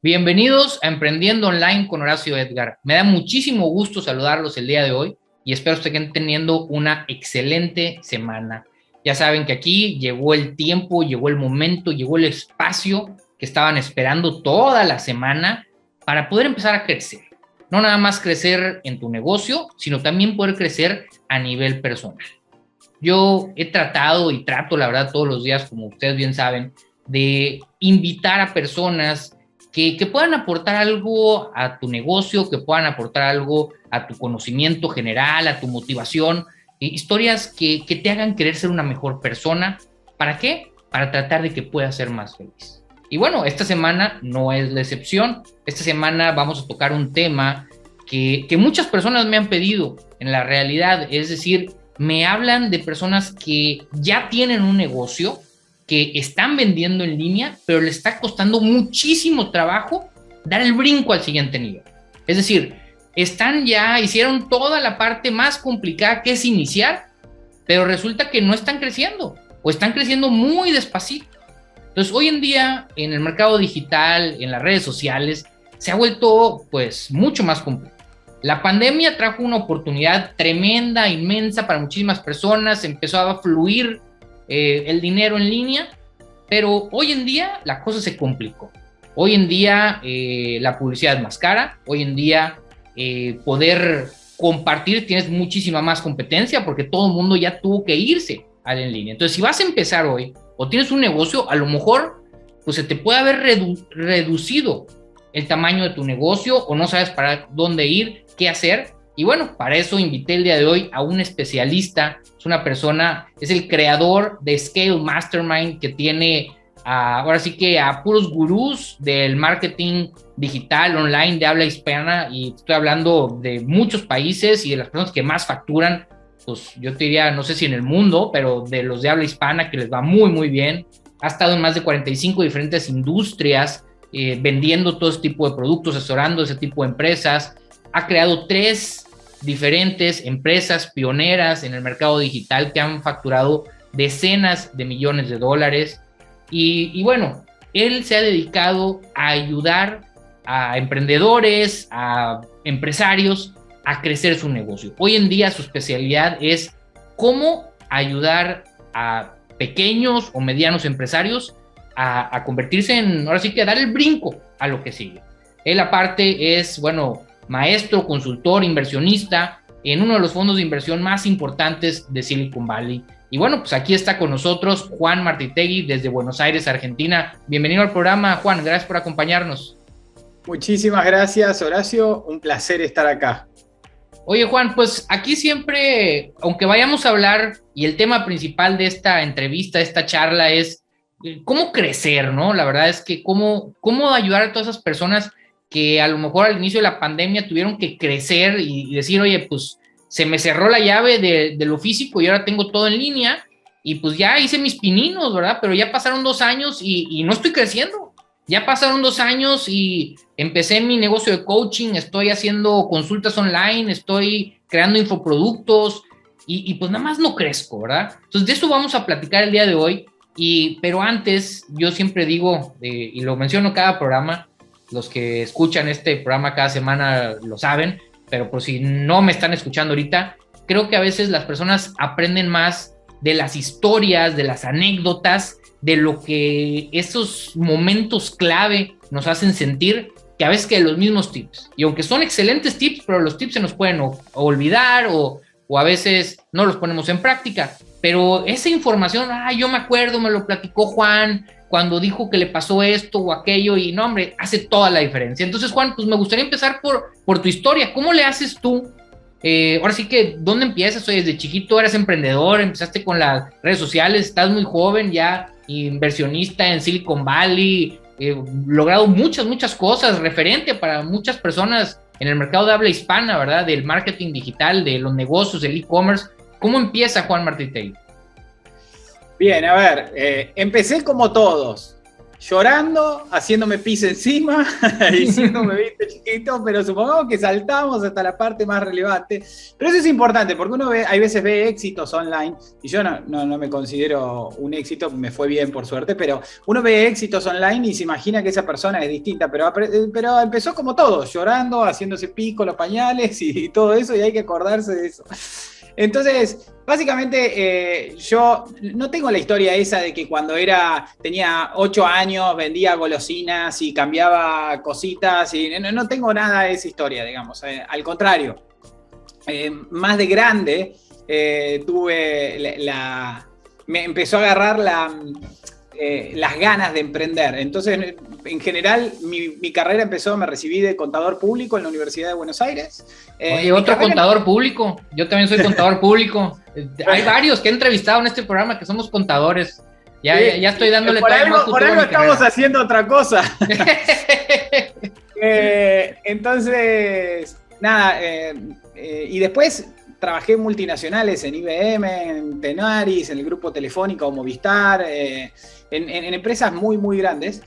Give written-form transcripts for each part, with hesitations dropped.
Bienvenidos a Emprendiendo Online con Horacio Edgar. Me da muchísimo gusto saludarlos el día de hoy y espero que estén teniendo una excelente semana. Ya saben que aquí llegó el tiempo, llegó el momento, llegó el espacio que estaban esperando toda la semana para poder empezar a crecer. No nada más crecer en tu negocio, sino también poder crecer a nivel personal. Yo he tratado y trato, la verdad, todos los días, como ustedes bien saben, de invitar a personas que puedan aportar algo a tu negocio, que puedan aportar algo a tu conocimiento general, a tu motivación, historias que te hagan querer ser una mejor persona. ¿Para qué? Para tratar de que puedas ser más feliz. Y bueno, esta semana no es la excepción. Esta semana vamos a tocar un tema que muchas personas me han pedido en la realidad, es decir, me hablan de personas que ya tienen un negocio, que están vendiendo en línea, pero le está costando muchísimo trabajo dar el brinco al siguiente nivel. Es decir, hicieron toda la parte más complicada que es iniciar, pero resulta que no están creciendo o están creciendo muy despacito. Entonces, hoy en día, en el mercado digital, en las redes sociales, se ha vuelto pues mucho más complejo. La pandemia trajo una oportunidad tremenda, inmensa para muchísimas personas, empezó a fluir el dinero en línea, pero hoy en día la cosa se complicó. Hoy en día la publicidad es más cara, hoy en día poder compartir tienes muchísima más competencia porque todo el mundo ya tuvo que irse al en línea. Entonces, si vas a empezar hoy o tienes un negocio, a lo mejor pues se te puede haber reducido el tamaño de tu negocio o no sabes para dónde ir, qué hacer. Y bueno, para eso invité el día de hoy a un especialista, es el creador de Scale Mastermind, que tiene ahora sí que a puros gurús del marketing digital online de habla hispana, y estoy hablando de muchos países y de las personas que más facturan, pues yo te diría, no sé si en el mundo, pero de los de habla hispana que les va muy, muy bien. Ha estado en más de 45 diferentes industrias, vendiendo todo ese tipo de productos, asesorando ese tipo de empresas. Ha creado 3 diferentes empresas pioneras en el mercado digital que han facturado decenas de millones de dólares. Y bueno, él se ha dedicado a ayudar a emprendedores, a empresarios a crecer su negocio. Hoy en día su especialidad es cómo ayudar a pequeños o medianos empresarios a convertirse en, ahora sí que a dar el brinco a lo que sigue. Él aparte es, bueno, maestro, consultor, inversionista en uno de los fondos de inversión más importantes de Silicon Valley. Y bueno, pues aquí está con nosotros Juan Martitegui desde Buenos Aires, Argentina. Bienvenido al programa, Juan, gracias por acompañarnos. Muchísimas gracias, Horacio, un placer estar acá. Oye, Juan, pues aquí siempre, aunque vayamos a hablar, y el tema principal de esta entrevista, esta charla es cómo crecer, ¿no? La verdad es que cómo ayudar a todas esas personas que a lo mejor al inicio de la pandemia tuvieron que crecer y decir, oye, pues se me cerró la llave de lo físico y ahora tengo todo en línea y pues ya hice mis pininos, ¿verdad? Pero ya pasaron 2 años y no estoy creciendo. Ya pasaron 2 años y empecé mi negocio de coaching, estoy haciendo consultas online, estoy creando infoproductos y pues nada más no crezco, ¿verdad? Entonces de eso vamos a platicar el día de hoy. Pero antes, yo siempre digo, y lo menciono cada programa, los que escuchan este programa cada semana lo saben, pero por si no me están escuchando ahorita, creo que a veces las personas aprenden más de las historias, de las anécdotas, de lo que esos momentos clave nos hacen sentir, que a veces que los mismos tips. Y aunque son excelentes tips, pero los tips se nos pueden olvidar o a veces no los ponemos en práctica. Pero esa información, yo me acuerdo, me lo platicó Juan cuando dijo que le pasó esto o aquello, y no, hombre, hace toda la diferencia. Entonces, Juan, pues me gustaría empezar por tu historia. ¿Cómo le haces tú? Ahora sí que, ¿dónde empiezas? Oye, desde chiquito eras emprendedor, empezaste con las redes sociales, estás muy joven ya, inversionista en Silicon Valley, logrado muchas cosas, referente para muchas personas en el mercado de habla hispana, ¿verdad? Del marketing digital, de los negocios, del e-commerce. ¿Cómo empieza Juan Martitegui? Bien, a ver, empecé como todos. llorando, haciéndome pis encima, diciéndome, viste, chiquito, pero supongamos que saltamos hasta la parte más relevante. Pero eso es importante, porque uno hay veces ve éxitos online, y yo no me considero un éxito, me fue bien por suerte, pero uno ve éxitos online y se imagina que esa persona es distinta, pero empezó como todo, llorando, haciéndose pico los pañales y todo eso, y hay que acordarse de eso. Entonces, básicamente, yo no tengo la historia esa de que cuando tenía 8 años vendía golosinas y cambiaba cositas, y no tengo nada de esa historia, digamos. Al contrario, más de grande me empezó a agarrar las ganas de emprender. Entonces, en general, mi carrera me recibí de contador público en la Universidad de Buenos Aires. Oye, otro contador público. Yo también soy contador público. Hay varios que he entrevistado en este programa que somos contadores. Ya estoy dándole por algo estamos haciendo otra cosa. Entonces, nada, y después trabajé en multinacionales, en IBM, en Tenaris, en el grupo Telefónica o Movistar, en empresas muy, muy grandes.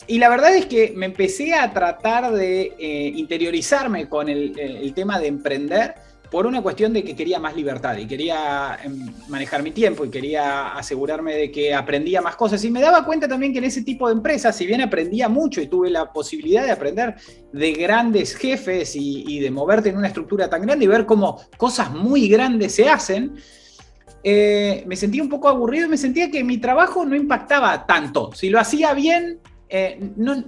Y la verdad es que me empecé a tratar de interiorizarme con el tema de emprender por una cuestión de que quería más libertad y quería manejar mi tiempo y quería asegurarme de que aprendía más cosas. Y me daba cuenta también que en ese tipo de empresas, si bien aprendía mucho y tuve la posibilidad de aprender de grandes jefes y de moverte en una estructura tan grande y ver cómo cosas muy grandes se hacen, me sentía un poco aburrido y me sentía que mi trabajo no impactaba tanto. Si lo hacía bien,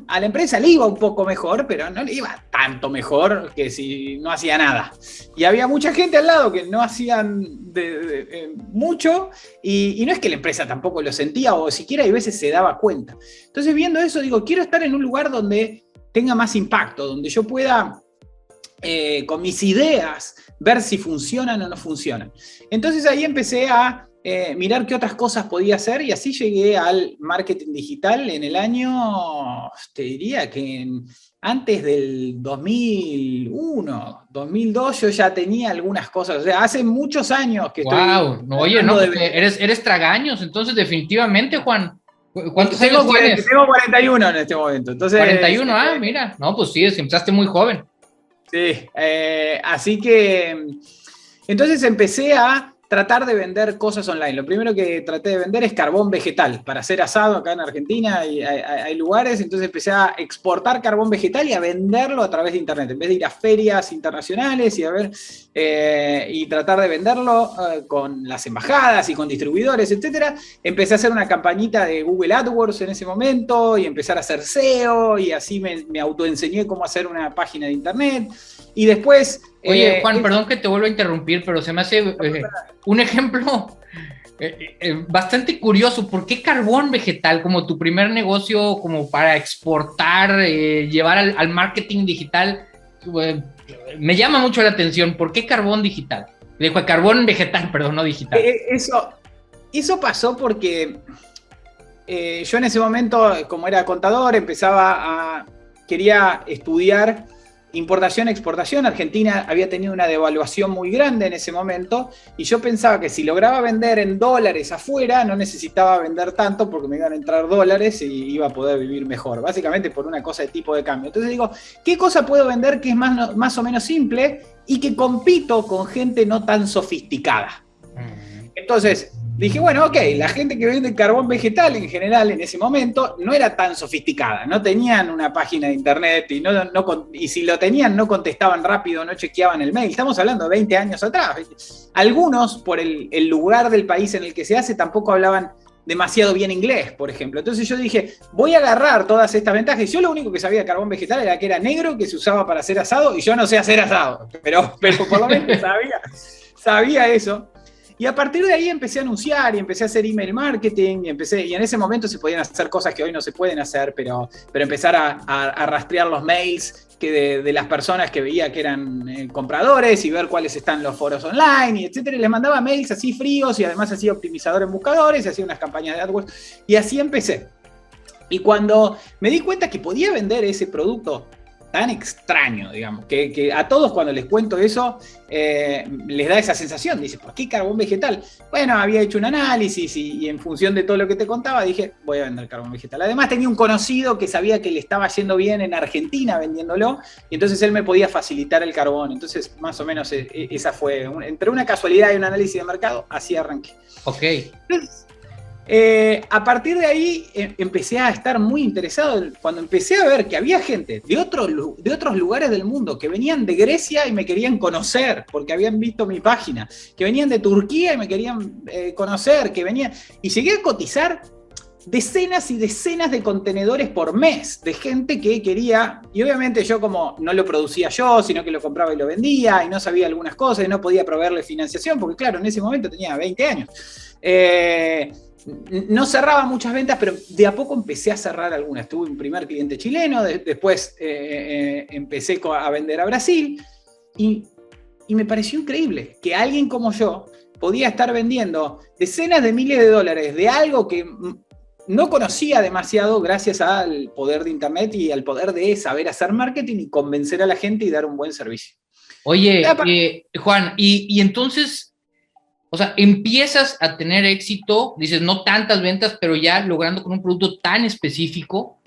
a la empresa le iba un poco mejor, pero no le iba tanto mejor que si no hacía nada. Y había mucha gente al lado que no hacían mucho, y no es que la empresa tampoco lo sentía, o siquiera hay veces se daba cuenta. Entonces, viendo eso, digo, quiero estar en un lugar donde tenga más impacto, donde yo pueda, con mis ideas, ver si funcionan o no funcionan. Entonces ahí empecé a mirar qué otras cosas podía hacer, y así llegué al marketing digital en el año, te diría que antes del 2001, 2002 yo ya tenía algunas cosas, o sea, hace muchos años que estoy... ¡Wow! Oye, no, eres tragaños, entonces definitivamente, Juan. ¿Cuántos años tienes? Tengo 41 en este momento. Entonces, 41, mira. No, pues sí, empezaste muy joven. Sí, así que... Entonces empecé a tratar de vender cosas online. Lo primero que traté de vender es carbón vegetal para hacer asado acá en Argentina, y hay lugares. Entonces empecé a exportar carbón vegetal y a venderlo a través de internet, en vez de ir a ferias internacionales y tratar de venderlo con las embajadas y con distribuidores, etcétera. Empecé a hacer una campañita de Google AdWords en ese momento y empezar a hacer SEO, y así me autoenseñé cómo hacer una página de internet. Y después... Oye, Juan, perdón que te vuelva a interrumpir, pero se me hace un ejemplo bastante curioso. ¿Por qué carbón vegetal como tu primer negocio, como para exportar, llevar al marketing digital? Me llama mucho la atención. ¿Por qué carbón digital? Dijo carbón vegetal, perdón, no digital. Eso pasó porque yo en ese momento, como era contador, quería estudiar importación, exportación. Argentina había tenido una devaluación muy grande en ese momento, y yo pensaba que si lograba vender en dólares afuera, no necesitaba vender tanto porque me iban a entrar dólares y iba a poder vivir mejor, básicamente por una cosa de tipo de cambio. Entonces digo, ¿qué cosa puedo vender que es más o menos simple y que compito con gente no tan sofisticada? Entonces dije, bueno, ok, la gente que vende carbón vegetal en general en ese momento no era tan sofisticada, no tenían una página de internet y si lo tenían no contestaban rápido, no chequeaban el mail. Estamos hablando de 20 años atrás. Algunos, por el lugar del país en el que se hace, tampoco hablaban demasiado bien inglés, por ejemplo. Entonces yo dije, voy a agarrar todas estas ventajas. Yo lo único que sabía de carbón vegetal era que era negro, que se usaba para hacer asado, y yo no sé hacer asado, pero por lo menos sabía eso. Y a partir de ahí empecé a anunciar y empecé a hacer email marketing y en ese momento se podían hacer cosas que hoy no se pueden hacer, pero empezar a rastrear los mails de las personas que veía que eran compradores y ver cuáles están los foros online, y etcétera. Y les mandaba mails así fríos, y además hacía optimizador en buscadores y hacía unas campañas de AdWords, y así empecé. Y cuando me di cuenta que podía vender ese producto tan extraño, digamos, que a todos cuando les cuento eso, les da esa sensación. Dice, ¿por qué carbón vegetal? Bueno, había hecho un análisis y en función de todo lo que te contaba, dije, voy a vender carbón vegetal. Además tenía un conocido que sabía que le estaba yendo bien en Argentina vendiéndolo, y entonces él me podía facilitar el carbón. Entonces, más o menos, esa fue, entre una casualidad y un análisis de mercado, así arranqué. Ok. Entonces, a partir de ahí empecé a estar muy interesado cuando empecé a ver que había gente de otros lugares del mundo que venían de Grecia y me querían conocer porque habían visto mi página, que venían de Turquía y me querían conocer, que venían, y llegué a cotizar decenas y decenas de contenedores por mes de gente que quería, y obviamente yo como no lo producía yo, sino que lo compraba y lo vendía y no sabía algunas cosas y no podía proveerle financiación porque claro, en ese momento tenía 20 años. No cerraba muchas ventas, pero de a poco empecé a cerrar algunas. Tuve un primer cliente chileno, después empecé a vender a Brasil y me pareció increíble que alguien como yo podía estar vendiendo decenas de miles de dólares de algo que no conocía demasiado gracias al poder de Internet y al poder de saber hacer marketing y convencer a la gente y dar un buen servicio. Oye, Juan, y entonces... O sea, empiezas a tener éxito, dices, no tantas ventas, pero ya logrando con un producto tan específico.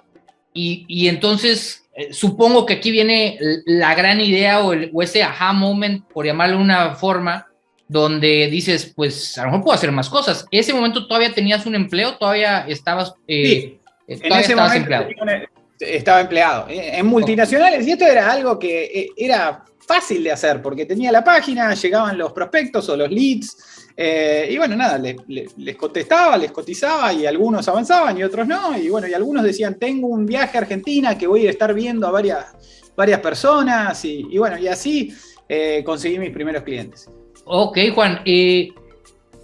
Y entonces, supongo que aquí viene la gran idea o ese aha moment, por llamarlo de una forma, donde dices, pues a lo mejor puedo hacer más cosas. ¿Ese momento todavía tenías un empleo? ¿Todavía estabas, sí, todavía estabas empleado? Estaba empleado en multinacionales y esto era algo que era fácil de hacer porque tenía la página, llegaban los prospectos o los leads y bueno, nada, les contestaba, les cotizaba y algunos avanzaban y otros no y bueno, y algunos decían, tengo un viaje a Argentina que voy a estar viendo a varias personas y bueno, y así conseguí mis primeros clientes. Ok, Juan,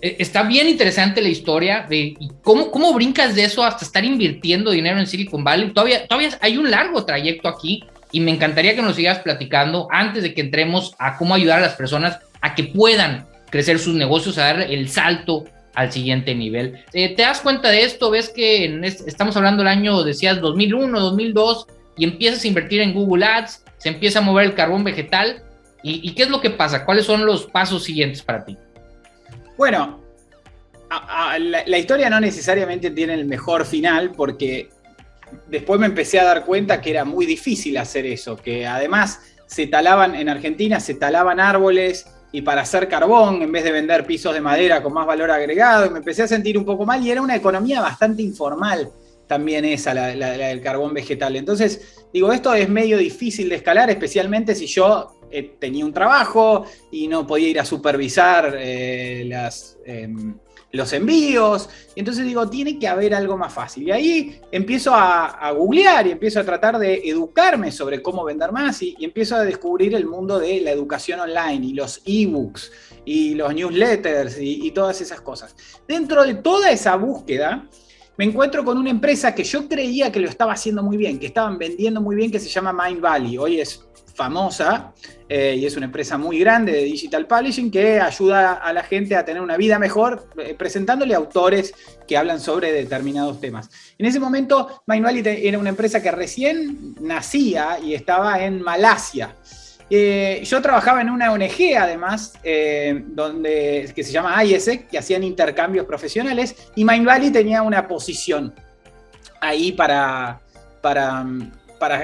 está bien interesante la historia de cómo brincas de eso hasta estar invirtiendo dinero en Silicon Valley. Todavía hay un largo trayecto aquí y me encantaría que nos sigas platicando antes de que entremos a cómo ayudar a las personas a que puedan crecer sus negocios, a dar el salto al siguiente nivel. ¿Te das cuenta de esto? ¿Ves que estamos hablando del año, decías, 2001, 2002 y empiezas a invertir en Google Ads, se empieza a mover el carbón vegetal? ¿Y qué es lo que pasa? ¿Cuáles son los pasos siguientes para ti? Bueno, la historia no necesariamente tiene el mejor final porque después me empecé a dar cuenta que era muy difícil hacer eso, que además en Argentina se talaban árboles y para hacer carbón en vez de vender pisos de madera con más valor agregado, y me empecé a sentir un poco mal y era una economía bastante informal también esa, la del carbón vegetal. Entonces, digo, esto es medio difícil de escalar, especialmente si yo tenía un trabajo y no podía ir a supervisar los envíos, y entonces digo, tiene que haber algo más fácil. Y ahí empiezo a googlear y empiezo a tratar de educarme sobre cómo vender más y empiezo a descubrir el mundo de la educación online y los ebooks y los newsletters y todas esas cosas. Dentro de toda esa búsqueda, me encuentro con una empresa que yo creía que lo estaba haciendo muy bien, que estaban vendiendo muy bien, que se llama Mindvalley. Hoy es famosa y es una empresa muy grande de digital publishing que ayuda a la gente a tener una vida mejor presentándole autores que hablan sobre determinados temas. En ese momento Mindvalley era una empresa que recién nacía y estaba en Malasia. Yo trabajaba en una ONG además que se llama IESEC, que hacían intercambios profesionales y Mindvalley tenía una posición ahí para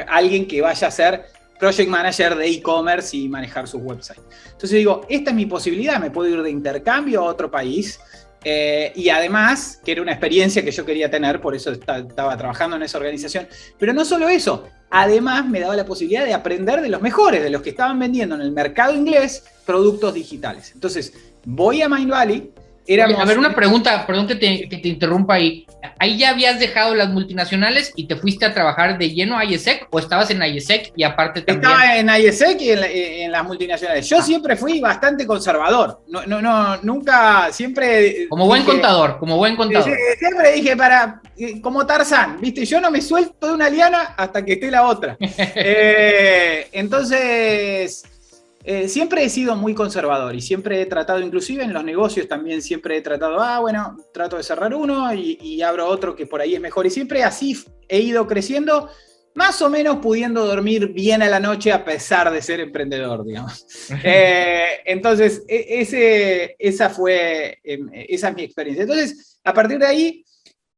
alguien que vaya a ser project manager de e-commerce y manejar sus websites. Entonces digo, esta es mi posibilidad, me puedo ir de intercambio a otro país y además, que era una experiencia que yo quería tener, por eso estaba trabajando en esa organización, pero no solo eso, además me daba la posibilidad de aprender de los mejores, de los que estaban vendiendo en el mercado inglés productos digitales. Entonces, voy a Mindvalley. A ver, una pregunta, perdón que te interrumpa ahí. ¿Ahí ya habías dejado las multinacionales y te fuiste a trabajar de lleno a IESEC o estabas en IESEC y aparte también? Estaba en IESEC y en las multinacionales. Yo siempre fui bastante conservador. Nunca, siempre... Como buen contador. Siempre dije, como Tarzán, ¿viste? Yo no me suelto de una liana hasta que esté la otra. Entonces... siempre he sido muy conservador y siempre he tratado, inclusive en los negocios también siempre he tratado, trato de cerrar uno y abro otro que por ahí es mejor y siempre así he ido creciendo más o menos pudiendo dormir bien a la noche a pesar de ser emprendedor, digamos. Entonces, esa es mi experiencia. Entonces, a partir de ahí,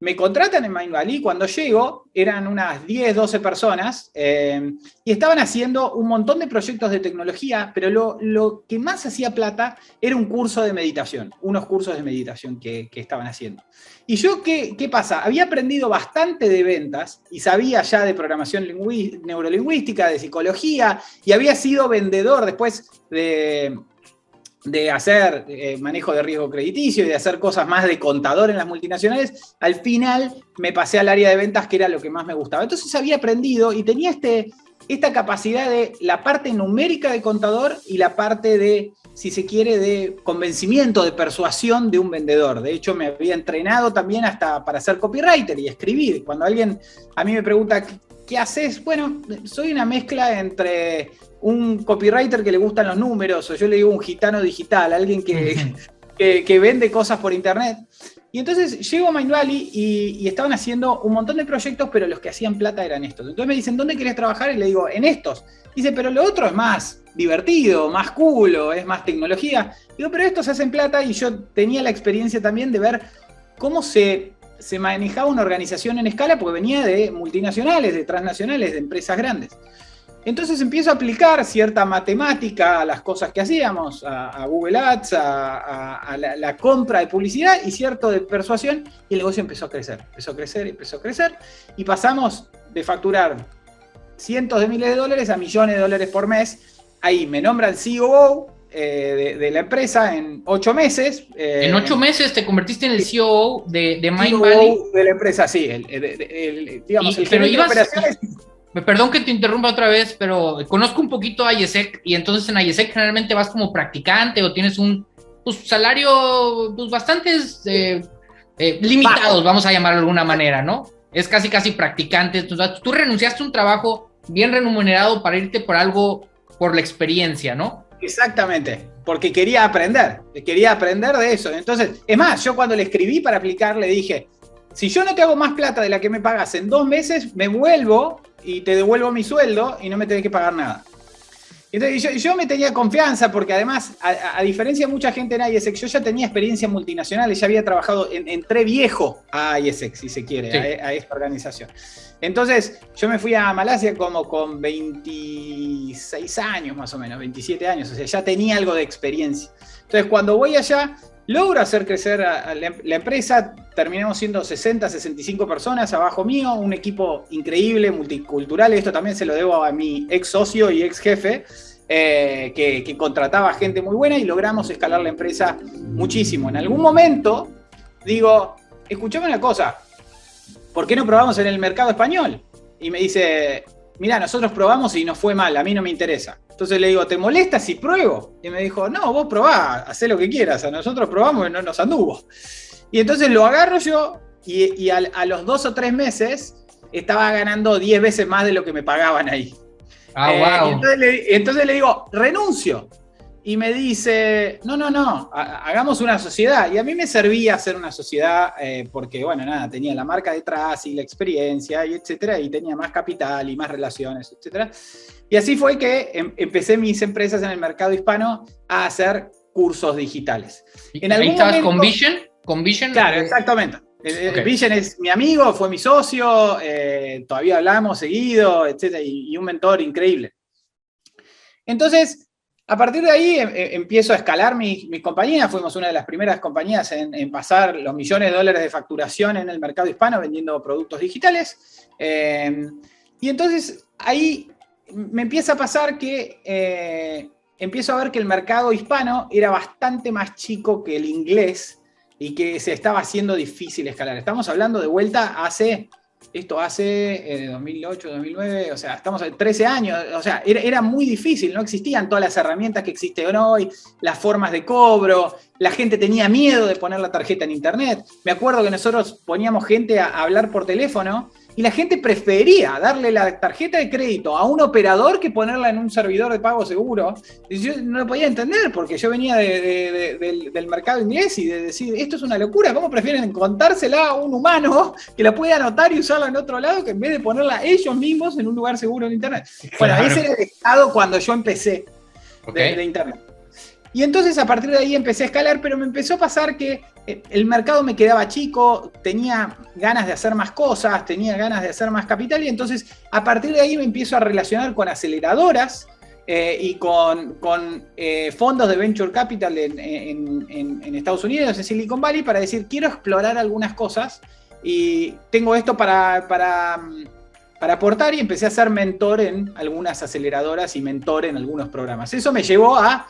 me contratan en Mindvalley. Cuando llego, eran unas 10, 12 personas y estaban haciendo un montón de proyectos de tecnología, pero lo que más hacía plata era un curso de meditación, unos cursos de meditación que estaban haciendo. Y yo, ¿qué pasa? Había aprendido bastante de ventas y sabía ya de programación neurolingüística, de psicología, y había sido vendedor después de hacer manejo de riesgo crediticio y de hacer cosas más de contador en las multinacionales. Al final me pasé al área de ventas, que era lo que más me gustaba. Entonces había aprendido y tenía esta capacidad de la parte numérica de contador y la parte de, si se quiere, de convencimiento, de persuasión de un vendedor. De hecho, me había entrenado también hasta para ser copywriter y escribir. Cuando alguien a mí me pregunta, ¿qué haces? Bueno, soy una mezcla entre un copywriter que le gustan los números, o yo le digo un gitano digital, alguien que vende cosas por internet. Y entonces llego a Mindvalley y estaban haciendo un montón de proyectos, pero los que hacían plata eran estos. Entonces me dicen, ¿dónde querés trabajar? Y le digo, en estos. Dice, pero lo otro es más divertido, más cool, es más tecnología. Digo, pero estos hacen plata, y yo tenía la experiencia también de ver cómo se manejaba una organización en escala, porque venía de multinacionales, de transnacionales, de empresas grandes. Entonces empiezo a aplicar cierta matemática a las cosas que hacíamos, a Google Ads, a la compra de publicidad y cierto de persuasión, y el negocio empezó a crecer, y pasamos de facturar cientos de miles de dólares a millones de dólares por mes. Ahí me nombran COO de la empresa en 8 meses. En 8 meses te convertiste en el COO de Mindvalley. COO de la empresa, sí. Digamos, el gerente de operaciones. Perdón que te interrumpa otra vez, pero conozco un poquito a IESEC, y entonces en IESEC generalmente vas como practicante o tienes un salario bastante limitados, vamos a llamarlo de alguna manera, ¿no? Es casi practicante. Entonces, tú renunciaste a un trabajo bien remunerado para irte por algo, por la experiencia, ¿no? Exactamente, porque quería aprender de eso. Entonces, es más, yo cuando le escribí para aplicar le dije, si yo no te hago más plata de la que me pagas en 2 meses, me vuelvo y te devuelvo mi sueldo y no me tenés que pagar nada. Entonces yo me tenía confianza, porque además, a diferencia de mucha gente en IESEC, yo ya tenía experiencia multinacional, ya había trabajado, entré viejo a IESEC, si se quiere, sí, a esta organización. Entonces yo me fui a Malasia como con 26 años más o menos, 27 años, o sea, ya tenía algo de experiencia. Entonces cuando voy allá, logro hacer crecer a la empresa, terminamos siendo 60, 65 personas abajo mío, un equipo increíble, multicultural. Esto también se lo debo a mi ex socio y ex jefe, que contrataba gente muy buena, y logramos escalar la empresa muchísimo. En algún momento digo, escuchame una cosa, ¿por qué no probamos en el mercado español? Y me dice, mirá, nosotros probamos y nos fue mal, a mí no me interesa. Entonces le digo, ¿te molesta si pruebo? Y me dijo, no, vos probá, hacé lo que quieras, a nosotros probamos y no nos anduvo. Y entonces lo agarro yo, y a los 2 o 3 meses estaba ganando 10 veces más de lo que me pagaban ahí. Wow. Entonces le digo, renuncio. Y me dice, no, hagamos una sociedad. Y a mí me servía hacer una sociedad porque, bueno, nada, tenía la marca detrás y la experiencia, y etcétera, y tenía más capital y más relaciones, etcétera. Y así fue que empecé mis empresas en el mercado hispano a hacer cursos digitales. ¿Ahí estabas con Vision? ¿Con Vision? Claro, exactamente. Okay. Vision es mi amigo, fue mi socio, todavía hablamos seguido, etcétera, y un mentor increíble. Entonces, a partir de ahí empiezo a escalar mis compañías. Fuimos una de las primeras compañías en pasar los millones de dólares de facturación en el mercado hispano vendiendo productos digitales. Y entonces ahí me empieza a pasar que empiezo a ver que el mercado hispano era bastante más chico que el inglés y que se estaba haciendo difícil escalar. Estamos hablando de vuelta hace 2008, 2009, o sea, estamos a 13 años, o sea, era muy difícil, no existían todas las herramientas que existen hoy, las formas de cobro, la gente tenía miedo de poner la tarjeta en internet. Me acuerdo que nosotros poníamos gente a hablar por teléfono y la gente prefería darle la tarjeta de crédito a un operador que ponerla en un servidor de pago seguro. Y yo no lo podía entender porque yo venía del mercado inglés y de decir, esto es una locura, ¿cómo prefieren contársela a un humano que la puede anotar y usarla en otro lado que en vez de ponerla ellos mismos en un lugar seguro en Internet? Bueno, ese era el estado cuando yo empecé de Internet. Y entonces a partir de ahí empecé a escalar, pero me empezó a pasar que el mercado me quedaba chico, tenía ganas de hacer más cosas, tenía ganas de hacer más capital, y entonces a partir de ahí me empiezo a relacionar con aceleradoras y con fondos de Venture Capital en Estados Unidos, en Silicon Valley, para decir, quiero explorar algunas cosas y tengo esto para aportar, y empecé a ser mentor en algunas aceleradoras y mentor en algunos programas. Eso me llevó a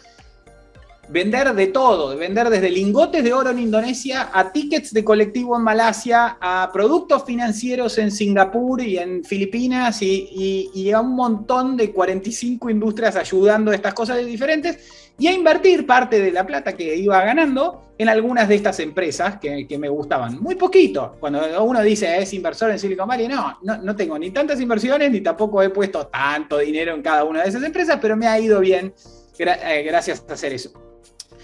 vender de todo, vender desde lingotes de oro en Indonesia a tickets de colectivo en Malasia, a productos financieros en Singapur y en Filipinas y a un montón de 45 industrias ayudando a estas cosas diferentes, y a invertir parte de la plata que iba ganando en algunas de estas empresas que me gustaban. Muy poquito. Cuando uno dice es inversor en Silicon Valley, no tengo ni tantas inversiones ni tampoco he puesto tanto dinero en cada una de esas empresas, pero me ha ido bien gracias a hacer eso.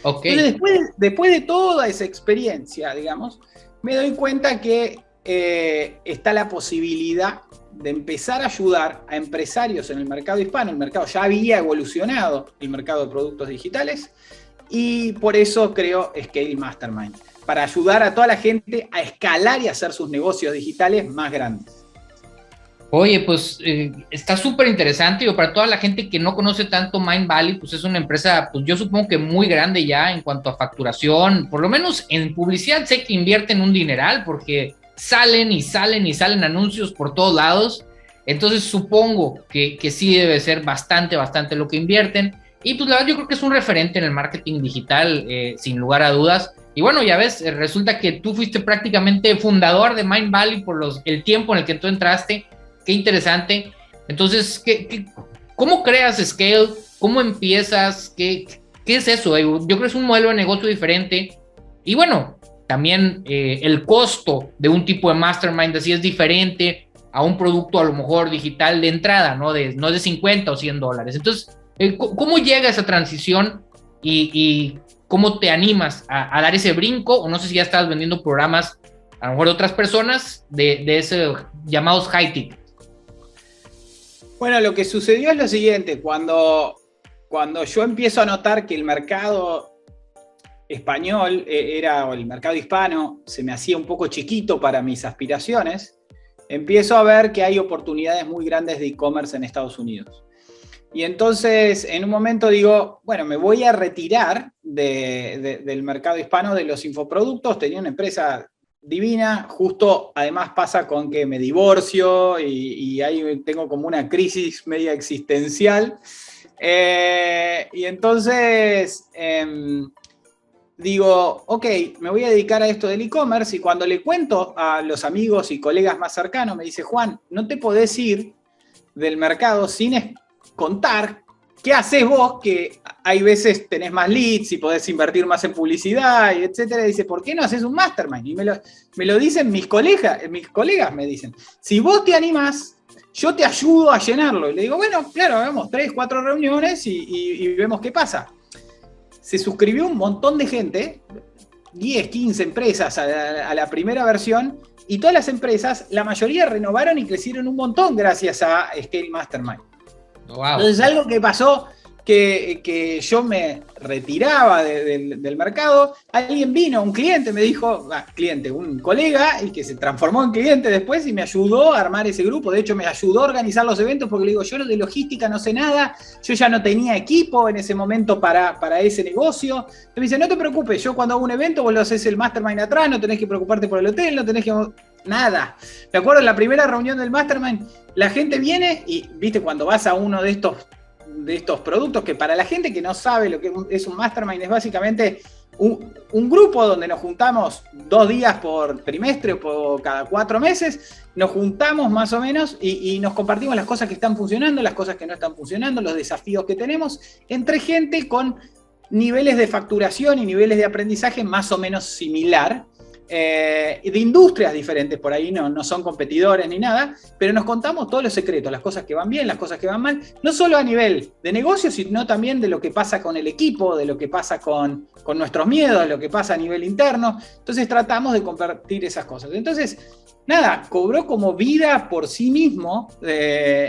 Okay. Entonces, después de toda esa experiencia, digamos, me doy cuenta que está la posibilidad de empezar a ayudar a empresarios en el mercado hispano. El mercado ya había evolucionado, el mercado de productos digitales, y por eso creo Scale Mastermind, para ayudar a toda la gente a escalar y hacer sus negocios digitales más grandes. Oye, pues está súper interesante. Yo, para toda la gente que no conoce tanto Mindvalley, pues es una empresa, pues yo supongo que muy grande ya en cuanto a facturación. Por lo menos en publicidad sé que invierten un dineral, porque salen y salen y salen anuncios por todos lados. Entonces supongo que sí debe ser bastante lo que invierten. Y pues la verdad yo creo que es un referente en el marketing digital, sin lugar a dudas. Y bueno, ya ves, resulta que tú fuiste prácticamente fundador de Mindvalley por el tiempo en el que tú entraste. Qué interesante. Entonces, ¿cómo creas Scale? ¿Cómo empiezas? ¿Qué es eso? Yo creo que es un modelo de negocio diferente. Y bueno, también el costo de un tipo de mastermind así es diferente a un producto a lo mejor digital de entrada, no de $50 o $100. Entonces, ¿cómo llega esa transición y cómo te animas a dar ese brinco? O no sé si ya estás vendiendo programas a lo mejor de otras personas de ese llamados high ticket. Bueno, lo que sucedió es lo siguiente. Cuando yo empiezo a notar que el mercado español o el mercado hispano se me hacía un poco chiquito para mis aspiraciones, empiezo a ver que hay oportunidades muy grandes de e-commerce en Estados Unidos. Y entonces, en un momento digo, bueno, me voy a retirar del mercado hispano de los infoproductos. Tenía una empresa divina, justo además pasa con que me divorcio y ahí tengo como una crisis media existencial, y entonces digo, ok, me voy a dedicar a esto del e-commerce, y cuando le cuento a los amigos y colegas más cercanos, me dice, Juan, no te podés ir del mercado sin contar qué haces vos, que hay veces tenés más leads y podés invertir más en publicidad, y etcétera. Y dice, ¿por qué no haces un mastermind? Y me lo dicen mis colegas me dicen, si vos te animás, yo te ayudo a llenarlo. Y le digo, bueno, claro, hagamos 3, 4 reuniones y vemos qué pasa. Se suscribió un montón de gente, 10, 15 empresas a la primera versión, y todas las empresas, la mayoría renovaron y crecieron un montón gracias a Scale Mastermind. Wow. Entonces, algo que pasó, que yo me retiraba del mercado, alguien vino, un cliente, me dijo, un colega, y que se transformó en cliente después y me ayudó a armar ese grupo. De hecho, me ayudó a organizar los eventos, porque le digo, yo de logística no sé nada, yo ya no tenía equipo en ese momento para ese negocio. Entonces me dice, no te preocupes, yo cuando hago un evento vos lo haces el mastermind atrás, no tenés que preocuparte por el hotel, no tenés que... Nada. Me acuerdo en la primera reunión del mastermind, la gente viene y, viste, cuando vas a uno de estos productos, que para la gente que no sabe lo que es un mastermind, es básicamente un grupo donde nos juntamos 2 días por trimestre o por cada 4 meses, nos juntamos más o menos y nos compartimos las cosas que están funcionando, las cosas que no están funcionando, los desafíos que tenemos, entre gente con niveles de facturación y niveles de aprendizaje más o menos similar. de industrias diferentes, por ahí no son competidores ni nada, pero nos contamos todos los secretos, las cosas que van bien, las cosas que van mal, no solo a nivel de negocio, sino también de lo que pasa con el equipo, de lo que pasa con nuestros miedos, de lo que pasa a nivel interno. Entonces tratamos de compartir esas cosas. Entonces, nada, cobró como vida por sí mismo,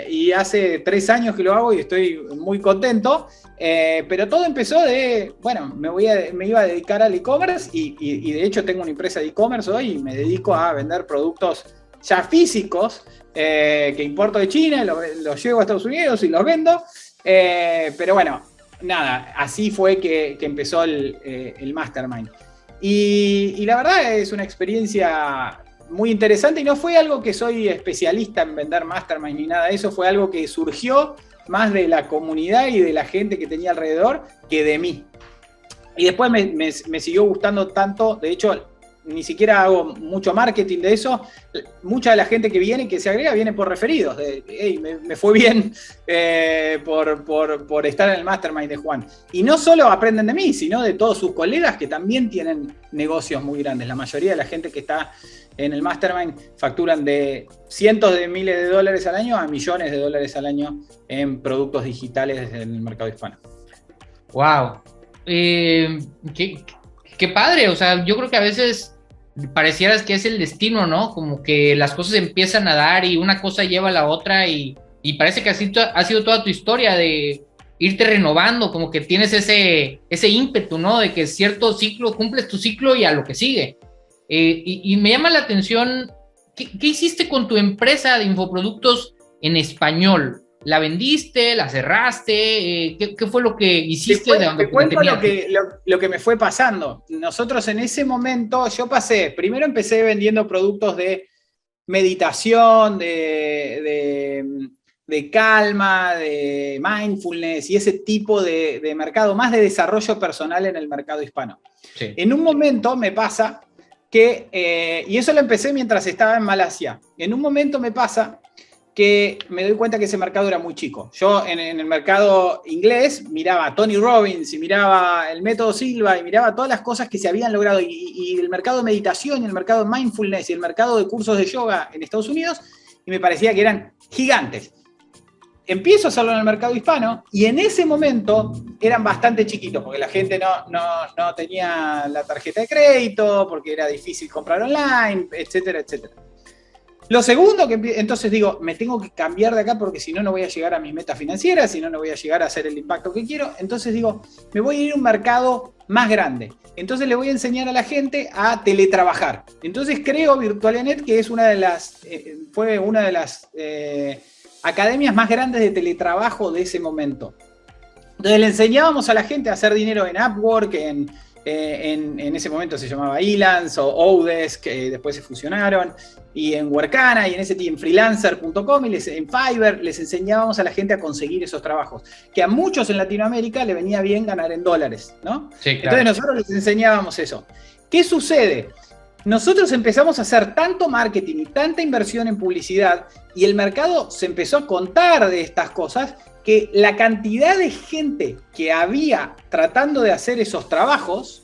y hace 3 años que lo hago y estoy muy contento, pero todo empezó de, bueno, me iba a dedicar al e-commerce y de hecho tengo una empresa de e-commerce hoy y me dedico a vender productos ya físicos que importo de China, los llevo a Estados Unidos y los vendo, pero bueno, nada, así fue que empezó el Mastermind. Y la verdad es una experiencia muy interesante y no fue algo que soy especialista en vender Mastermind ni nada de eso, fue algo que surgió más de la comunidad y de la gente que tenía alrededor que de mí. Y después me siguió gustando tanto, de hecho, ni siquiera hago mucho marketing de eso. Mucha de la gente que viene, que se agrega, viene por referidos. Hey, me fue bien por estar en el Mastermind de Juan. Y no solo aprenden de mí, sino de todos sus colegas que también tienen negocios muy grandes. La mayoría de la gente que está en el Mastermind facturan de cientos de miles de dólares al año a millones de dólares al año en productos digitales en el mercado hispano. ¡Wow! Qué padre, o sea, yo creo que a veces pareciera que es el destino, ¿no? Como que las cosas empiezan a dar y una cosa lleva a la otra y parece que así ha sido toda tu historia de irte renovando, como que tienes ese ímpetu, ¿no? De que cierto ciclo, cumples tu ciclo y a lo que sigue. Y me llama la atención, ¿qué hiciste con tu empresa de infoproductos en español? ¿La vendiste? ¿La cerraste? ¿Qué fue lo que hiciste? Te cuento lo que me fue pasando. Nosotros en ese momento, primero empecé vendiendo productos de meditación, de calma, de mindfulness y ese tipo de mercado, más de desarrollo personal en el mercado hispano. Sí. En un momento me pasa que, y eso lo empecé mientras estaba en Malasia, en un momento me pasa que me doy cuenta que ese mercado era muy chico. Yo en el mercado inglés miraba a Tony Robbins y miraba el método Silva y miraba todas las cosas que se habían logrado y el mercado de meditación y el mercado de mindfulness y el mercado de cursos de yoga en Estados Unidos y me parecía que eran gigantes. Empiezo a hacerlo en el mercado hispano y en ese momento eran bastante chiquitos porque la gente no tenía la tarjeta de crédito, porque era difícil comprar online, etcétera, etcétera. Lo segundo entonces digo, me tengo que cambiar de acá porque si no, no voy a llegar a mis metas financieras, si no, no voy a llegar a hacer el impacto que quiero. Entonces digo, me voy a ir a un mercado más grande. Entonces le voy a enseñar a la gente a teletrabajar. Entonces creo Virtualianet, que es fue una de las academias más grandes de teletrabajo de ese momento. Entonces le enseñábamos a la gente a hacer dinero en Upwork, en ese momento se llamaba Elance o Odesk, que después se fusionaron, y en Workana, y en freelancer.com, y en Fiverr, les enseñábamos a la gente a conseguir esos trabajos, que a muchos en Latinoamérica le venía bien ganar en dólares, ¿no? Sí, claro. Entonces nosotros les enseñábamos eso. ¿Qué sucede? Nosotros empezamos a hacer tanto marketing y tanta inversión en publicidad, y el mercado se empezó a contar de estas cosas, que la cantidad de gente que había tratando de hacer esos trabajos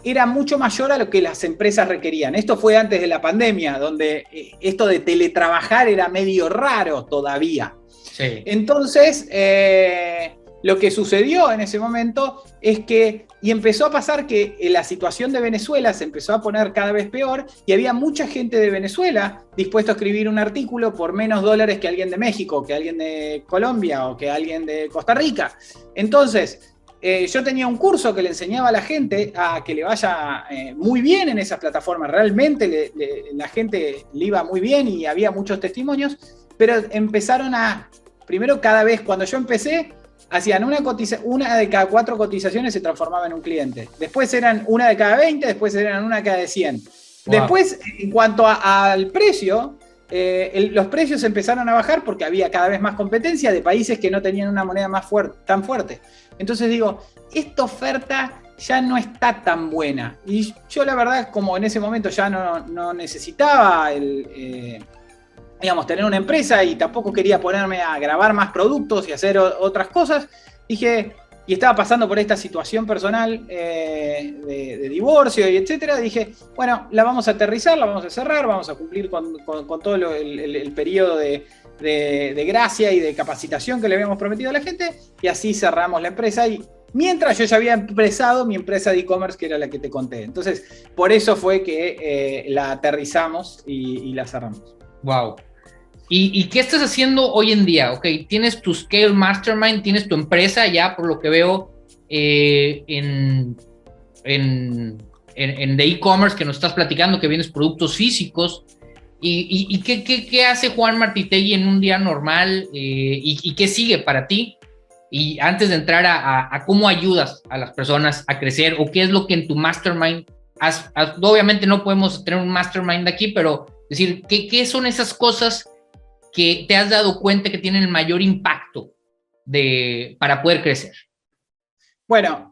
era mucho mayor a lo que las empresas requerían. Esto fue antes de la pandemia, donde esto de teletrabajar era medio raro todavía. Sí. Entonces, lo que sucedió en ese momento es que, y empezó a pasar que la situación de Venezuela se empezó a poner cada vez peor y había mucha gente de Venezuela dispuesto a escribir un artículo por menos dólares que alguien de México, que alguien de Colombia o que alguien de Costa Rica. Entonces, yo tenía un curso que le enseñaba a la gente a que le vaya muy bien en esas plataformas. Realmente la gente le iba muy bien y había muchos testimonios, pero empezaron primero cada vez, cuando yo empecé, hacían una de cada 4 cotizaciones se transformaba en un cliente. Después eran una de cada 20, después eran una de cada 100. Wow. Después, en cuanto al precio, los precios empezaron a bajar porque había cada vez más competencia de países que no tenían una moneda tan fuerte. Entonces digo, esta oferta ya no está tan buena. Y yo la verdad, como en ese momento ya no necesitaba tener una empresa y tampoco quería ponerme a grabar más productos y hacer otras cosas, dije, y estaba pasando por esta situación personal de divorcio y etcétera, dije, bueno, la vamos a aterrizar, la vamos a cerrar, vamos a cumplir con todo el periodo de gracia y de capacitación que le habíamos prometido a la gente, y así cerramos la empresa. Y mientras yo ya había empezado mi empresa de e-commerce, que era la que te conté. Entonces, por eso fue que la aterrizamos y la cerramos. Wow. ¿Y qué estás haciendo hoy en día? Ok, tienes tu Scale Mastermind, tienes tu empresa ya, por lo que veo, en de e-commerce que nos estás platicando, que vienes productos físicos. ¿Y qué hace Juan Martitegui en un día normal? ¿Y qué sigue para ti? Y antes de entrar a cómo ayudas a las personas a crecer, o qué es lo que en tu mastermind obviamente no podemos tener un mastermind aquí, pero decir, ¿qué son esas cosas que te has dado cuenta que tienen el mayor impacto para poder crecer? Bueno,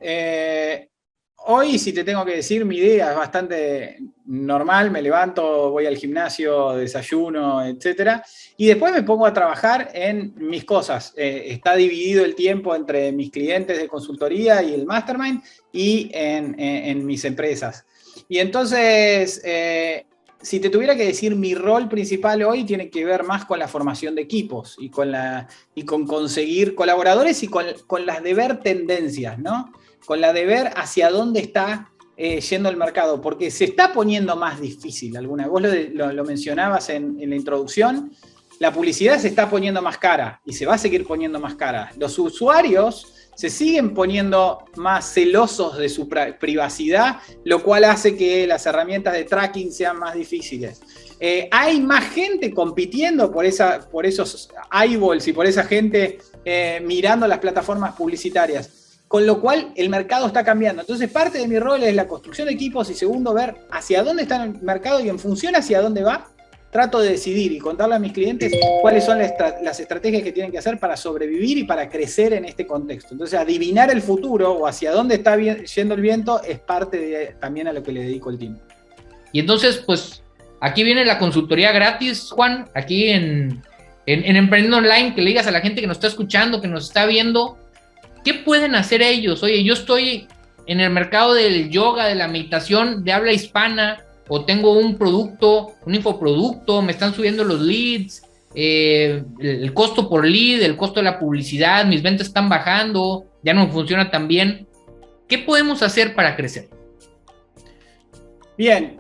hoy, si te tengo que decir, mi día es bastante normal. Me levanto, voy al gimnasio, desayuno, etcétera, y después me pongo a trabajar en mis cosas. Está dividido el tiempo entre mis clientes de consultoría y el mastermind, y en mis empresas. Y entonces, si te tuviera que decir, mi rol principal hoy tiene que ver más con la formación de equipos y con conseguir colaboradores, y con las de ver tendencias, ¿no? Con la de ver hacia dónde está yendo el mercado, porque se está poniendo más difícil. Vos lo mencionabas en la introducción, la publicidad se está poniendo más cara y se va a seguir poniendo más cara. Los usuarios se siguen poniendo más celosos de su privacidad, lo cual hace que las herramientas de tracking sean más difíciles. Hay más gente compitiendo por esos eyeballs y por esa gente mirando las plataformas publicitarias, con lo cual el mercado está cambiando. Entonces, parte de mi rol es la construcción de equipos, y segundo, ver hacia dónde está el mercado, y en función hacia dónde va, trato de decidir y contarle a mis clientes cuáles son las estrategias que tienen que hacer para sobrevivir y para crecer en este contexto. Entonces, adivinar el futuro o hacia dónde está yendo el viento es parte también a lo que le dedico el tiempo. Y entonces, pues, aquí viene la consultoría gratis, Juan, aquí en Emprendiendo Online, que le digas a la gente que nos está escuchando, que nos está viendo, ¿qué pueden hacer ellos? Oye, yo estoy en el mercado del yoga, de la meditación de habla hispana, o tengo un producto, un infoproducto, me están subiendo los leads, el costo por lead, el costo de la publicidad, mis ventas están bajando, ya no funciona tan bien. ¿Qué podemos hacer para crecer? Bien,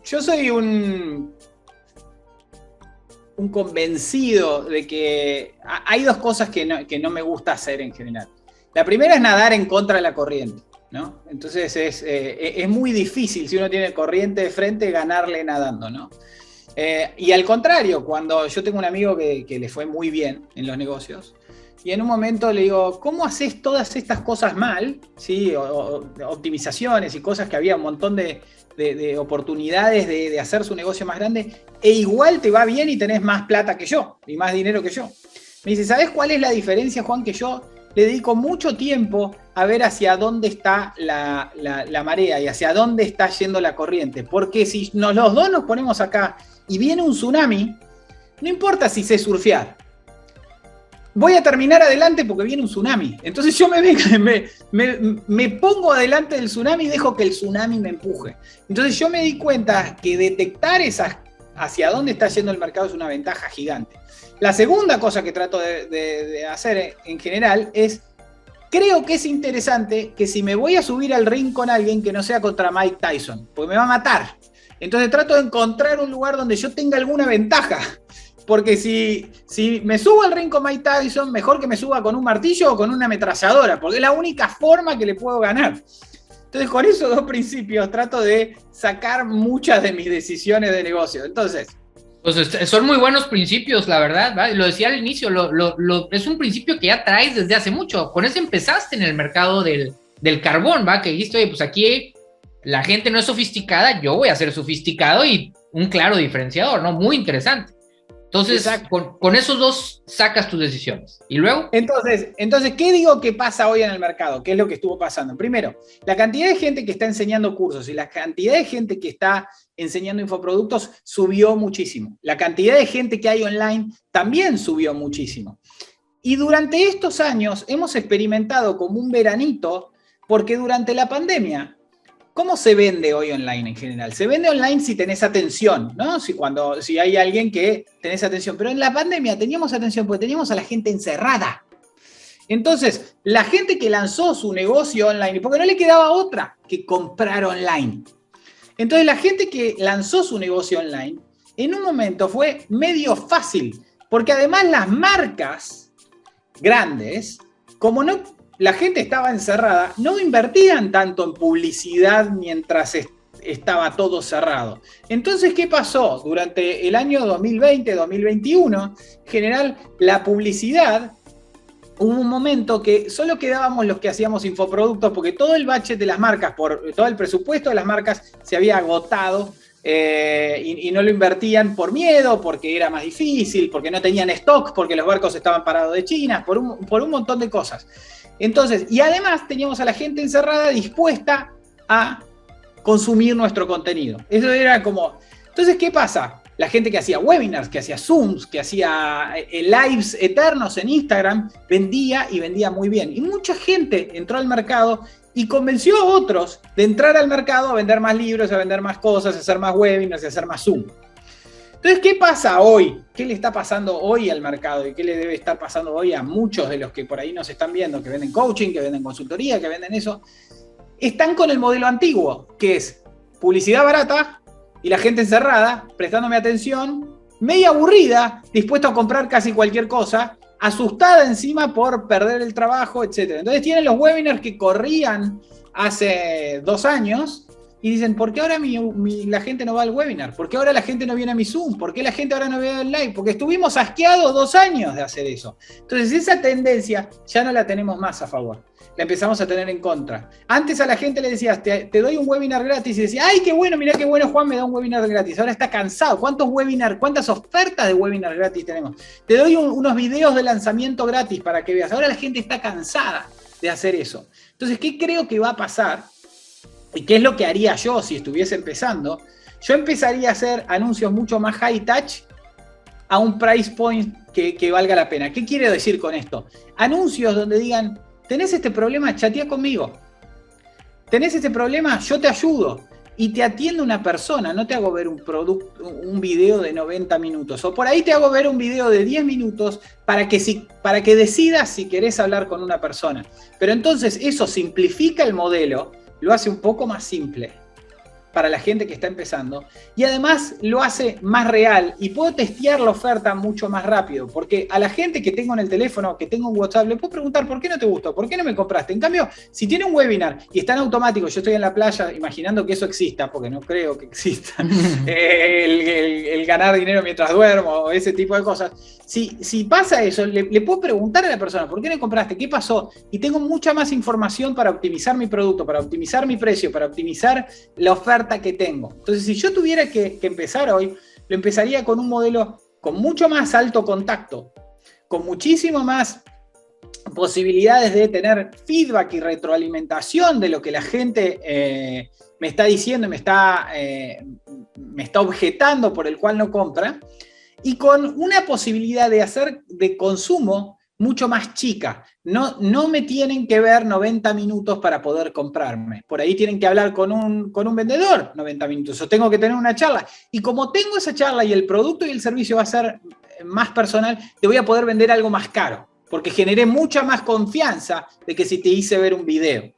yo soy un convencido de que hay dos cosas que no me gusta hacer en general. La primera es nadar en contra de la corriente, ¿no? Entonces es muy difícil, si uno tiene corriente de frente, ganarle nadando, ¿no? Y al contrario, cuando yo tengo un amigo que le fue muy bien en los negocios, y en un momento le digo, ¿cómo haces todas estas cosas mal? ¿Sí? Optimizaciones y cosas que había un montón de oportunidades de hacer su negocio más grande, e igual te va bien y tenés más plata que yo, y más dinero que yo. Me dice, ¿sabés cuál es la diferencia, Juan? Que yo le dedico mucho tiempo a ver hacia dónde está la marea y hacia dónde está yendo la corriente. Porque si los dos nos ponemos acá y viene un tsunami, no importa si sé surfear, voy a terminar adelante porque viene un tsunami. Entonces yo me pongo adelante del tsunami y dejo que el tsunami me empuje. Entonces yo me di cuenta que detectar hacia dónde está yendo el mercado es una ventaja gigante. La segunda cosa que trato de hacer en general es, creo que es interesante que si me voy a subir al ring con alguien, que no sea contra Mike Tyson, porque me va a matar. Entonces trato de encontrar un lugar donde yo tenga alguna ventaja. Porque si me subo al ring con Mike Tyson, mejor que me suba con un martillo o con una ametralladora, porque es la única forma que le puedo ganar. Entonces, con esos dos principios trato de sacar muchas de mis decisiones de negocio. Entonces, pues son muy buenos principios, la verdad, ¿va? Lo decía al inicio, es un principio que ya traes desde hace mucho. Con eso empezaste en el mercado del carbón, ¿va? Que dijiste, oye, pues aquí la gente no es sofisticada, yo voy a ser sofisticado, y un claro diferenciador, ¿no? Muy interesante. Entonces, con esos dos sacas tus decisiones. ¿Y luego? Entonces, ¿qué digo que pasa hoy en el mercado? ¿Qué es lo que estuvo pasando? Primero, la cantidad de gente que está enseñando cursos y la cantidad de gente que está enseñando infoproductos subió muchísimo. La cantidad de gente que hay online también subió muchísimo. Y durante estos años hemos experimentado como un veranito, porque durante la pandemia, ¿cómo se vende hoy online en general? Se vende online si tenés atención, ¿no? Si hay alguien que tenés atención. Pero en la pandemia teníamos atención porque teníamos a la gente encerrada. Entonces, la gente que lanzó su negocio online, porque no le quedaba otra que comprar online. Entonces, la gente que lanzó su negocio online, en un momento fue medio fácil, porque además las marcas grandes, como no, la gente estaba encerrada, no invertían tanto en publicidad mientras estaba todo cerrado. Entonces, ¿qué pasó? Durante el año 2020-2021, en general, la publicidad, hubo un momento que solo quedábamos los que hacíamos infoproductos porque todo el budget de las marcas, todo el presupuesto de las marcas se había agotado y no lo invertían por miedo, porque era más difícil, porque no tenían stock, porque los barcos estaban parados de China, por un montón de cosas. Entonces, y además teníamos a la gente encerrada dispuesta a consumir nuestro contenido. Eso era como... Entonces, ¿qué pasa? La gente que hacía webinars, que hacía Zooms, que hacía lives eternos en Instagram, vendía y vendía muy bien. Y mucha gente entró al mercado y convenció a otros de entrar al mercado a vender más libros, a vender más cosas, a hacer más webinars, a hacer más Zoom. Entonces, ¿qué pasa hoy? ¿Qué le está pasando hoy al mercado? ¿Y qué le debe estar pasando hoy a muchos de los que por ahí nos están viendo, que venden coaching, que venden consultoría, que venden eso? Están con el modelo antiguo, que es publicidad barata, y la gente encerrada, prestándome atención, media aburrida, dispuesta a comprar casi cualquier cosa, asustada encima por perder el trabajo, etc. Entonces tienen los webinars que corrían hace 2 años y dicen, ¿por qué ahora la gente no va al webinar? ¿Por qué ahora la gente no viene a mi Zoom? ¿Por qué la gente ahora no ve el live? Porque estuvimos asqueados 2 años de hacer eso. Entonces esa tendencia ya no la tenemos más a favor. La empezamos a tener en contra. Antes a la gente le decías, te doy un webinar gratis, y decía, ¡ay, qué bueno! Mirá qué bueno, Juan me da un webinar gratis. Ahora está cansado. ¿Cuántas ofertas de webinar gratis tenemos? Te doy unos videos de lanzamiento gratis para que veas. Ahora la gente está cansada de hacer eso. Entonces, ¿qué creo que va a pasar? ¿Y qué es lo que haría yo si estuviese empezando? Yo empezaría a hacer anuncios mucho más high touch a un price point que valga la pena. ¿Qué quiero decir con esto? Anuncios donde digan, ¿tenés este problema? Chatea conmigo. ¿Tenés este problema? Yo te ayudo. Y te atiende una persona, no te hago ver un video de 90 minutos. O por ahí te hago ver un video de 10 minutos para que decidas si querés hablar con una persona. Pero entonces eso simplifica el modelo, lo hace un poco más simple para la gente que está empezando y además lo hace más real y puedo testear la oferta mucho más rápido porque a la gente que tengo en el teléfono, que tengo un WhatsApp, le puedo preguntar ¿por qué no te gustó? ¿Por qué no me compraste? En cambio, si tiene un webinar y está en automático, yo estoy en la playa imaginando que eso exista, porque no creo que exista, el ganar dinero mientras duermo o ese tipo de cosas. Si pasa eso, le puedo preguntar a la persona ¿por qué no compraste? ¿Qué pasó? Y tengo mucha más información para optimizar mi producto, para optimizar mi precio, para optimizar la oferta que tengo. Entonces, si yo tuviera que empezar hoy, lo empezaría con un modelo con mucho más alto contacto, con muchísimo más posibilidades de tener feedback y retroalimentación de lo que la gente me está diciendo, me está objetando por el cual no compra, y con una posibilidad de hacer de consumo mucho más chica. No me tienen que ver 90 minutos para poder comprarme. Por ahí tienen que hablar con un vendedor 90 minutos o tengo que tener una charla. Y como tengo esa charla y el producto y el servicio va a ser más personal, te voy a poder vender algo más caro porque generé mucha más confianza de que si te hice ver un video.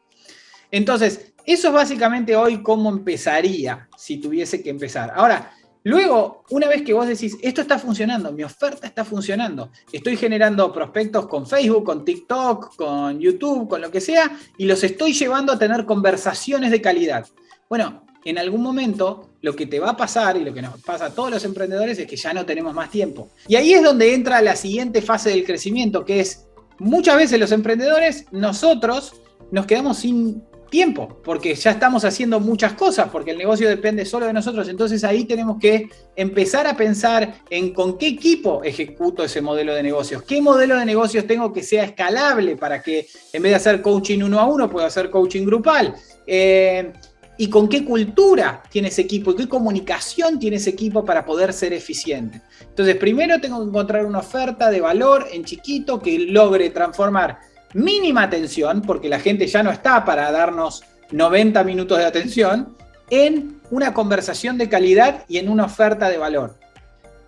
Entonces, eso es básicamente hoy cómo empezaría si tuviese que empezar. Ahora, luego, una vez que vos decís, esto está funcionando, mi oferta está funcionando, estoy generando prospectos con Facebook, con TikTok, con YouTube, con lo que sea, y los estoy llevando a tener conversaciones de calidad. Bueno, en algún momento lo que te va a pasar, y lo que nos pasa a todos los emprendedores, es que ya no tenemos más tiempo. Y ahí es donde entra la siguiente fase del crecimiento, que es, muchas veces los emprendedores, nosotros nos quedamos sin tiempo, porque ya estamos haciendo muchas cosas, porque el negocio depende solo de nosotros. Entonces ahí tenemos que empezar a pensar en con qué equipo ejecuto ese modelo de negocios, qué modelo de negocios tengo que sea escalable para que en vez de hacer coaching 1 a 1 pueda hacer coaching grupal. y con qué cultura tiene ese equipo y qué comunicación tiene ese equipo para poder ser eficiente. Entonces, primero tengo que encontrar una oferta de valor en chiquito que logre transformar mínima atención, porque la gente ya no está para darnos 90 minutos de atención, en una conversación de calidad y en una oferta de valor.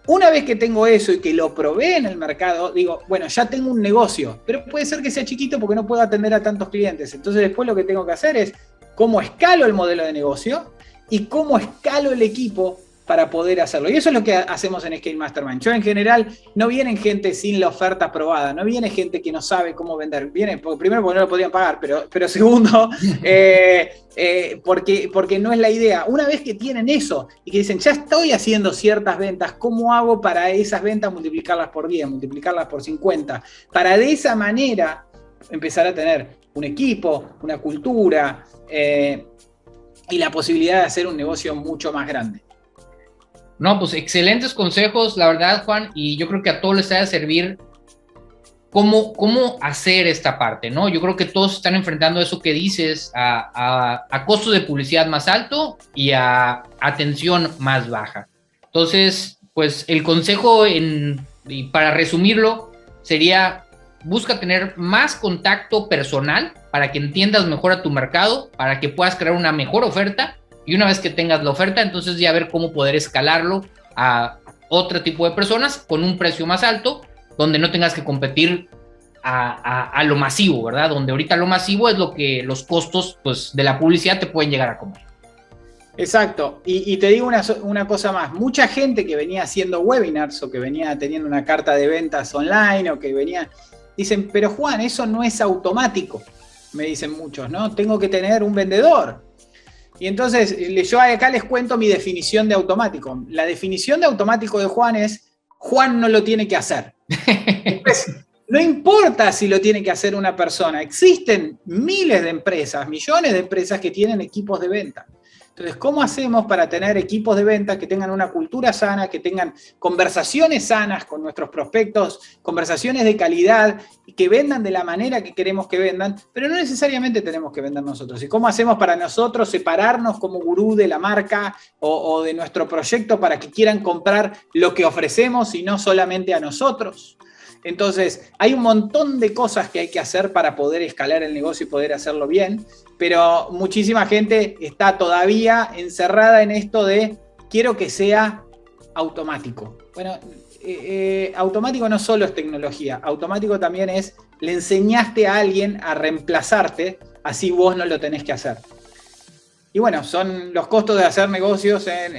Una vez que tengo eso y que lo probé en el mercado, digo, bueno, ya tengo un negocio, pero puede ser que sea chiquito porque no puedo atender a tantos clientes. Entonces después lo que tengo que hacer es cómo escalo el modelo de negocio y cómo escalo el equipo para poder hacerlo. Y eso es lo que hacemos en Scale Mastermind. Yo en general no vienen gente sin la oferta aprobada, no viene gente que no sabe cómo vender. Viene, primero porque no lo podían pagar, pero segundo, porque no es la idea. Una vez que tienen eso y que dicen, ya estoy haciendo ciertas ventas, ¿cómo hago para esas ventas multiplicarlas por 10, multiplicarlas por 50? Para de esa manera empezar a tener un equipo, una cultura y la posibilidad de hacer un negocio mucho más grande. No, pues excelentes consejos, la verdad, Juan, y yo creo que a todos les ha de servir cómo hacer esta parte, ¿no? Yo creo que todos están enfrentando eso que dices a costos de publicidad más alto y a atención más baja. Entonces, pues el consejo, y para resumirlo, sería busca tener más contacto personal para que entiendas mejor a tu mercado, para que puedas crear una mejor oferta. Y una vez que tengas la oferta, entonces ya ver cómo poder escalarlo a otro tipo de personas con un precio más alto, donde no tengas que competir a lo masivo, ¿verdad? Donde ahorita lo masivo es lo que los costos, pues, de la publicidad te pueden llegar a comer. Exacto. Y te digo una cosa más. Mucha gente que venía haciendo webinars o que venía teniendo una carta de ventas online o que venía... Dicen, pero Juan, eso no es automático. Me dicen muchos, ¿no? Tengo que tener un vendedor. Y entonces yo acá les cuento mi definición de automático. La definición de automático de Juan es, Juan no lo tiene que hacer. Entonces, no importa si lo tiene que hacer una persona. Existen miles de empresas, millones de empresas que tienen equipos de venta. Entonces, ¿cómo hacemos para tener equipos de venta que tengan una cultura sana, que tengan conversaciones sanas con nuestros prospectos, conversaciones de calidad y que vendan de la manera que queremos que vendan, pero no necesariamente tenemos que vender nosotros? ¿Y cómo hacemos para nosotros separarnos como gurú de la marca o de nuestro proyecto para que quieran comprar lo que ofrecemos y no solamente a nosotros? Entonces, hay un montón de cosas que hay que hacer para poder escalar el negocio y poder hacerlo bien, pero muchísima gente está todavía encerrada en esto de quiero que sea automático. Bueno, automático no solo es tecnología, automático también es le enseñaste a alguien a reemplazarte, así vos no lo tenés que hacer. Y bueno, son los costos de hacer negocios en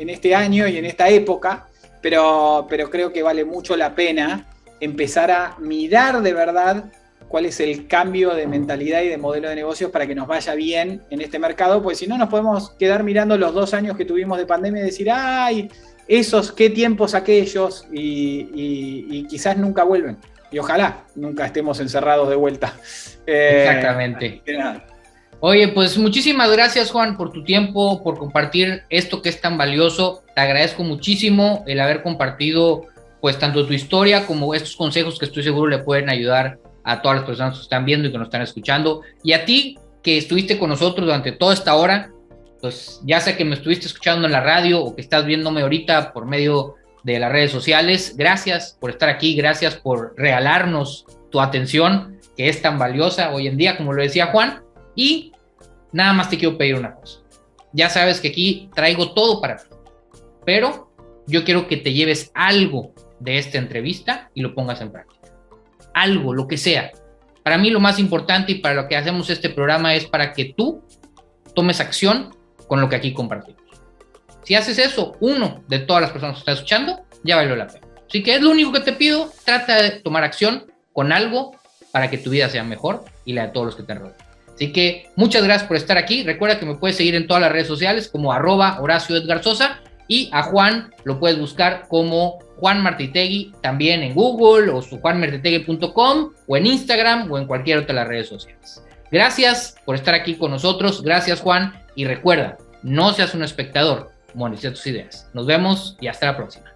este año y en esta época. Pero creo que vale mucho la pena empezar a mirar de verdad cuál es el cambio de mentalidad y de modelo de negocios para que nos vaya bien en este mercado, porque si no nos podemos quedar mirando los 2 años que tuvimos de pandemia y decir, ¡ay, esos qué tiempos aquellos! Y quizás nunca vuelven. Y ojalá nunca estemos encerrados de vuelta. Exactamente. Oye, pues muchísimas gracias, Juan, por tu tiempo, por compartir esto que es tan valioso. Te agradezco muchísimo el haber compartido, pues, tanto tu historia como estos consejos que estoy seguro le pueden ayudar a todas las personas que están viendo y que nos están escuchando. Y a ti, que estuviste con nosotros durante toda esta hora, pues, ya sea que me estuviste escuchando en la radio o que estás viéndome ahorita por medio de las redes sociales, gracias por estar aquí, gracias por regalarnos tu atención, que es tan valiosa hoy en día, como lo decía Juan. Y nada más te quiero pedir una cosa. Ya sabes que aquí traigo todo para ti, pero yo quiero que te lleves algo de esta entrevista y lo pongas en práctica. Algo, lo que sea. Para mí lo más importante y para lo que hacemos este programa es para que tú tomes acción con lo que aquí compartimos. Si haces eso, uno de todas las personas que están escuchando, ya valió la pena. Así que es lo único que te pido. Trata de tomar acción con algo para que tu vida sea mejor y la de todos los que te rodean. Así que muchas gracias por estar aquí. Recuerda que me puedes seguir en todas las redes sociales como @Horacio Edgar Sosa, y a Juan lo puedes buscar como Juan Martitegui también en Google o su juanmartitegui.com o en Instagram o en cualquier otra de las redes sociales. Gracias por estar aquí con nosotros. Gracias, Juan. Y recuerda, no seas un espectador, monetiza tus ideas. Nos vemos y hasta la próxima.